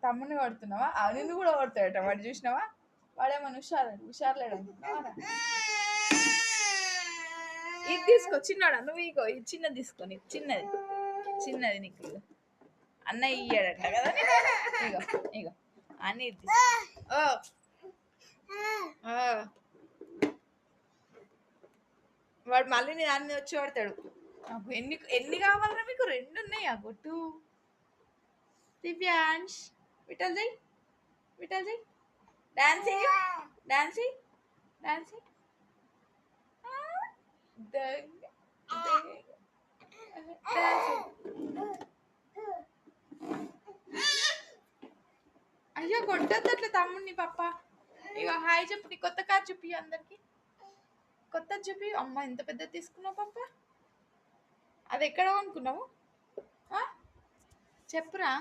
తమ్ముని కొడుతున్నావా? నిన్ను కూడా కొడతాడట వాడు, చూసినావా? వాడేమన్నా హుషారులేడు అనుకున్నావా? ఇది తీసుకో చిన్నాడా, నువ్వు ఇగో ఇది చిన్నది తీసుకొని, చిన్నది నీకు అన్న ఇయ్యాడట కదా. ఇగో ఇగో అని ఇది తీసుకో. వాడు మళ్ళీ నేను అన్ని వచ్చి పడతాడు. ఎన్ని ఎన్ని కావాలరా మీకు? 2 ఉన్నాయా? గొట్టు దివ్యాంష్, విఠల్ జై, విఠల్ జై, డాన్స్ డాన్స్ డాన్స్. అయ్యో కొట్టద్దు అట్లా తమ్ముడిని పప్ప. ఇక హాయ్ చెప్పు, నీ కొత్త కార్ చూపి అందరికి, కొత్త చూపి. అమ్మ ఎంత పెద్ద తీసుకున్నావు పప్ప, అది ఎక్కడ కొనుక్కున్నావు చెప్పురా.